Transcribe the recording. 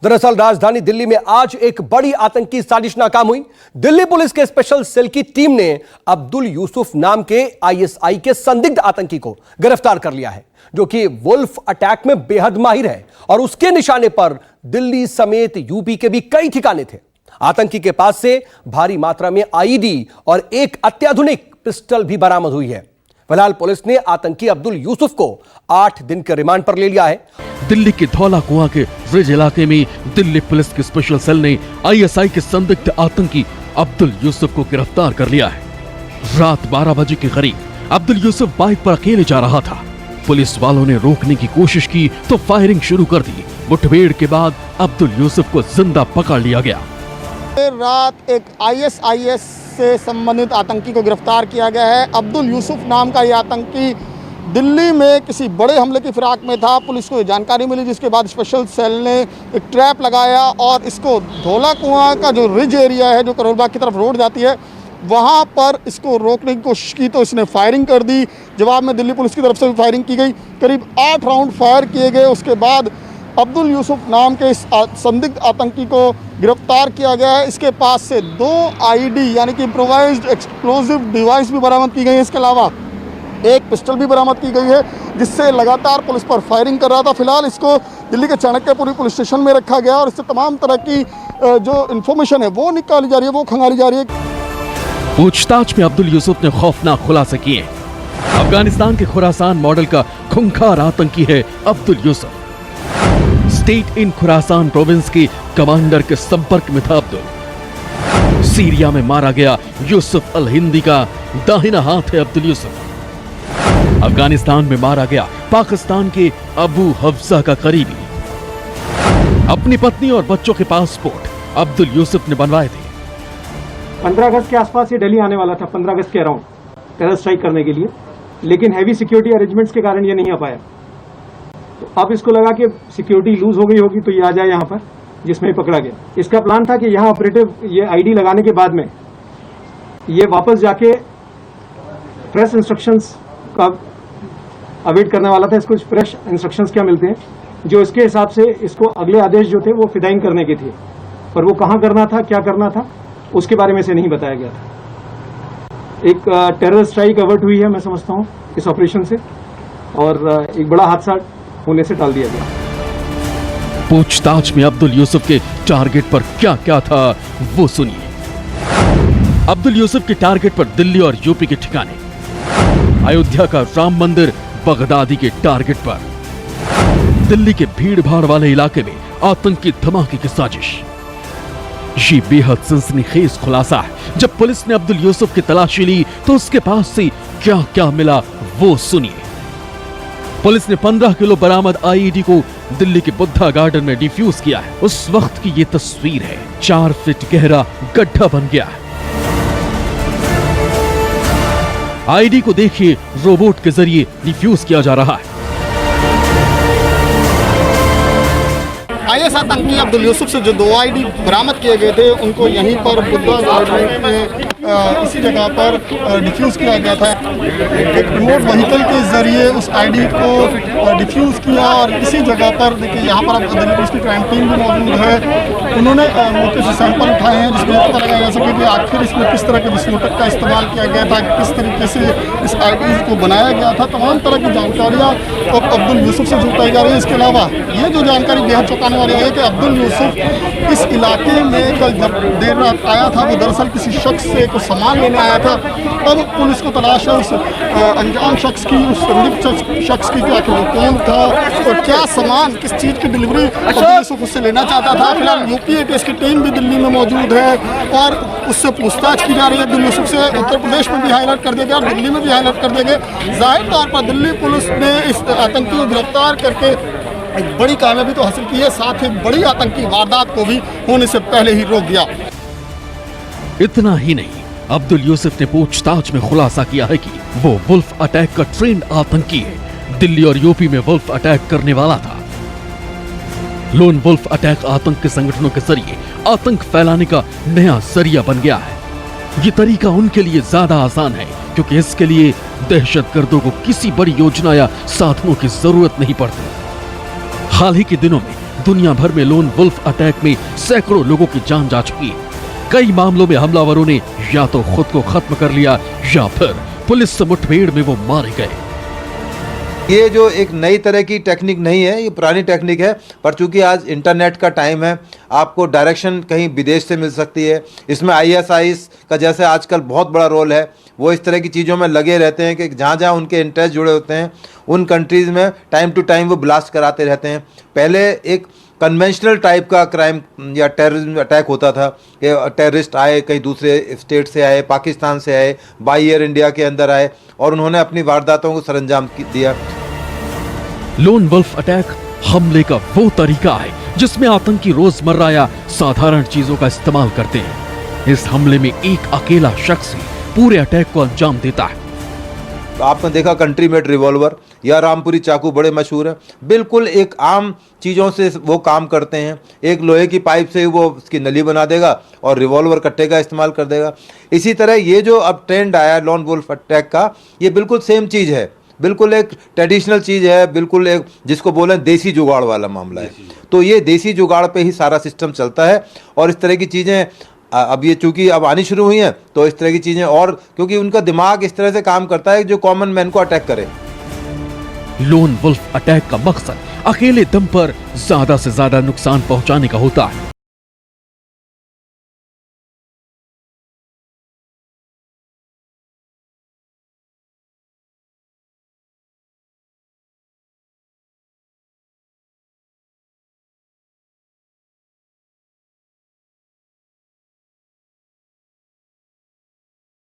दरअसल राजधानी दिल्ली में आज एक बड़ी आतंकी साजिश नाकाम हुई। दिल्ली पुलिस के स्पेशल सेल की टीम ने अब्दुल यूसुफ नाम के आईएसआई के संदिग्ध आतंकी को गिरफ्तार कर लिया है, जो कि वुल्फ अटैक में बेहद माहिर है और उसके निशाने पर दिल्ली समेत यूपी के भी कई ठिकाने थे। आतंकी के पास से भारी मात्रा में आईडी और एक अत्याधुनिक पिस्टल भी बरामद हुई है। फिलहाल पुलिस ने आतंकी अब्दुल यूसुफ को 8 दिन के रिमांड पर ले लिया है। दिल्ली के धौला कुआं के रिज इलाके में दिल्ली पुलिस की स्पेशल सेल ने आईएसआई के संदिग्ध आतंकी अब्दुल यूसुफ को गिरफ्तार कर लिया है। रात 12 बजे के करीब अब्दुल यूसुफ बाइक पर अकेले जा रहा था। पुलिस वालों ने रोकने की कोशिश की तो फायरिंग शुरू कर दी। मुठभेड़ के बाद अब्दुल यूसुफ को जिंदा पकड़ लिया गया। रात एक आईएसआईएस से संबंधित आतंकी को गिरफ्तार किया गया है। अब्दुल यूसुफ नाम का ये आतंकी दिल्ली में किसी बड़े हमले की फिराक में था। पुलिस को जानकारी मिली, जिसके बाद स्पेशल सेल ने एक ट्रैप लगाया और इसको धौला कुआं का जो रिज एरिया है, जो करोल बाग की तरफ रोड जाती है, वहाँ पर इसको रोकने की कोशिश की तो इसने फायरिंग कर दी। जवाब में दिल्ली पुलिस की तरफ से भी फायरिंग की गई। करीब 8 राउंड फायर किए गए। उसके बाद अब्दुल यूसुफ नाम के इस संदिग्ध आतंकी को गिरफ्तार किया गया है। इसके पास से 2 आईडी यानी कि इम्प्रोवाइज्ड एक्सप्लोजिव डिवाइस भी बरामद की गई है। इसके अलावा एक पिस्टल भी बरामद की गई है, जिससे लगातार पुलिस पर फायरिंग कर रहा था। फिलहाल इसको दिल्ली के चाणक्यपुरी पुलिस स्टेशन में रखा गया और इससे तमाम तरह की जो इन्फॉर्मेशन है वो निकाली जा रही है, वो खंगाली जा रही है। पूछताछ में अब्दुल यूसुफ ने खौफनाक खुलासे किए। अफगानिस्तान के खुरासान मॉडल का खूंखार आतंकी है Abdul Yusuf. State in Khorasan province के कमांडर के संपर्क में था अब्दुल। सीरिया में मारा गया यूसुफ अल हिंदी का दाहिना हाथ है अब्दुल यूसुफ। अफगानिस्तान में मारा गया पाकिस्तान के अबू हफ्सा का करीबी। अपनी पत्नी और बच्चों के पासपोर्ट अब्दुल यूसुफ ने बनवाए थे। 15 अगस्त के आसपास ये दिल्ली आने वाला था, 15 अगस्त के अराउंड टेरर स्ट्राइक करने के लिए, लेकिन हैवी सिक्योरिटी अरेंजमेंट्स के कारण ये नहीं आ पाया। तो अब इसको लगा कि सिक्योरिटी लूज हो गई होगी तो ये आ जाए यहाँ पर, जिसमें पकड़ा गया। इसका प्लान था कि यहाँ ऑपरेटिव ये आईडी लगाने के बाद में ये वापस जाके प्रेस इंस्ट्रक्शंस का अवेट करने वाला था। इसको फ्रेश इंस्ट्रक्शंस क्या मिलते हैं, जो इसके हिसाब से इसको अगले आदेश जो थे वो फिदाइन करने के थे, पर वो कहाँ करना था, क्या करना था, उसके बारे में से नहीं बताया गया था। एक टेरर स्ट्राइक अवर्ट हुई है, मैं समझता हूँ, इस ऑपरेशन से, और एक बड़ा हादसा होने से टाल दिया गया। पूछताछ में अब्दुल यूसुफ के टारगेट पर क्या क्या था वो सुनिए। अब्दुल यूसुफ के टारगेट पर दिल्ली और यूपी के ठिकाने, अयोध्या का राम मंदिर बगदादी के टारगेट पर, दिल्ली के भीड़ भाड़ वाले इलाके में आतंकी धमाके की साजिश। ये बेहद सनसनीखेज खुलासा है। जब पुलिस ने अब्दुल यूसुफ की तलाशी ली तो उसके पास से क्या क्या मिला वो सुनिए। पुलिस ने 15 किलो बरामद आईईडी को दिल्ली के बुद्धा गार्डन में डिफ्यूज किया है। उस वक्त की ये तस्वीर है। 4 फीट गहरा गड्ढा बन गया है। आईडी को देखिए, रोबोट के जरिए डिफ्यूज किया जा रहा है। आईएस आतंकी अब्दुल यूसुफ से जो 2 आईडी बरामद किए गए थे, उनको यहीं पर बुद्धा गार्डन में इसी जगह पर डिफ्यूज़ किया गया था। एक रिमोट व्हीकल के ज़रिए उस आईडी को डिफ्यूज़ किया और इसी जगह पर देखिए, यहाँ पर अब दिल्ली पुलिस की क्राइम टीम भी मौजूद है। उन्होंने मौके से सैंपल उठाए हैं, जिसमें पता लगाया जा सके कि आखिर इसमें किस तरह के विस्फोटक का इस्तेमाल किया गया था, किस तरीके से इस आईडी को बनाया गया था। तमाम तरह की जानकारियाँ अब अब्दुल यूसुफ से जुटाई जा रही है। इसके अलावा ये जो जानकारी बेहद चौंकाने वाली है कि अब्दुल यूसुफ इस इलाके में कल जब देर रात आया था, वो दरअसल किसी शख्स से कुछ सामान लेने आया था। अब पुलिस को तलाश है उस अनजान शख्स की, उस संदिग्ध शख्स की, कि आखिर वो कौन था और क्या सामान, किस चीज़ की डिलीवरी अब्दुल यूसुफ उससे लेना चाहता था। फिलहाल यूपी एटीएस की टीम भी दिल्ली में मौजूद है और उससे पूछताछ की जा रही है। अब्दुल यूसुफ से उत्तर प्रदेश में भी हाईलाइट कर दिया गया और दिल्ली में भी हाईलाइट कर दिया गया। जाहिर तौर पर दिल्ली पुलिस ने इस आतंकी को गिरफ्तार करके एक बड़ी कामयाबी तो हासिल की है, साथ ही बड़ी आतंकी वारदात को भी होने से पहले ही रोक दिया। इतना ही नहीं, अब्दुल यूसुफ ने पूछताछ में खुलासा किया है कि वो वुल्फ अटैक का ट्रेंड आतंकी है। दिल्ली और यूपी में वुल्फ अटैक करने वाला था। लोन वुल्फ अटैक आतंक के संगठनों के जरिए आतंक फैलाने का नया जरिया बन गया है। ये तरीका उनके लिए ज्यादा आसान है, क्योंकि इसके लिए दहशतगर्दों को किसी बड़ी योजना या साधनों की जरूरत नहीं पड़ती। हाल ही के दिनों में दुनिया भर में लोन वुल्फ अटैक में सैकड़ों लोगों की जान जा चुकी है। कई मामलों में हमलावरों ने या तो खुद को खत्म कर लिया या फिर पुलिस से मुठभेड़ में वो मारे गए। ये जो एक नई तरह की टेक्निक नहीं है, ये पुरानी टेक्निक है, पर चूंकि आज इंटरनेट का टाइम है, आपको डायरेक्शन कहीं विदेश से मिल सकती है। इसमें ISIs का जैसे आजकल बहुत बड़ा रोल है, वो इस तरह की चीज़ों में लगे रहते हैं कि जहाँ जहाँ उनके इंटरेस्ट जुड़े होते हैं उन कंट्रीज़ में टाइम टू टाइम वो ब्लास्ट कराते रहते हैं। पहले एक कन्वेंशनल टाइप का क्राइम या टेररिज्म अटैक होता था कि टेररिस्ट आए, कहीं दूसरे स्टेट से आए, पाकिस्तान से आए, बाई एयर इंडिया के अंदर आए और उन्होंने अपनी वारदातों को सरंजाम दिया। लोन वुल्फ अटैक हमले का वो तरीका है जिसमें आतंकी रोजमर्रा या साधारण चीजों का इस्तेमाल करते हैं। इस हमले में एक अकेला शख्स ही पूरे अटैक को अंजाम देता है। तो आपने देखा कंट्री मेड रिवॉल्वर या रामपुरी चाकू बड़े मशहूर हैं। बिल्कुल एक आम चीज़ों से वो काम करते हैं। एक लोहे की पाइप से वो उसकी नली बना देगा और रिवॉल्वर कट्टे का इस्तेमाल कर देगा। इसी तरह ये जो अब ट्रेंड आया लोन वुल्फ अटैक का, ये बिल्कुल सेम चीज़ है, बिल्कुल एक ट्रेडिशनल चीज़ है, बिल्कुल एक जिसको बोलें देसी जुगाड़ वाला मामला है। तो ये देसी जुगाड़ पे ही सारा सिस्टम चलता है और इस तरह की चीज़ें अब ये चूंकि अब आनी शुरू हुई हैं तो इस तरह की चीज़ें, और क्योंकि उनका दिमाग इस तरह से काम करता है जो कॉमन मैन को अटैक करे। लोन वुल्फ अटैक का मकसद अकेले दम पर ज्यादा से ज्यादा नुकसान पहुंचाने का होता है।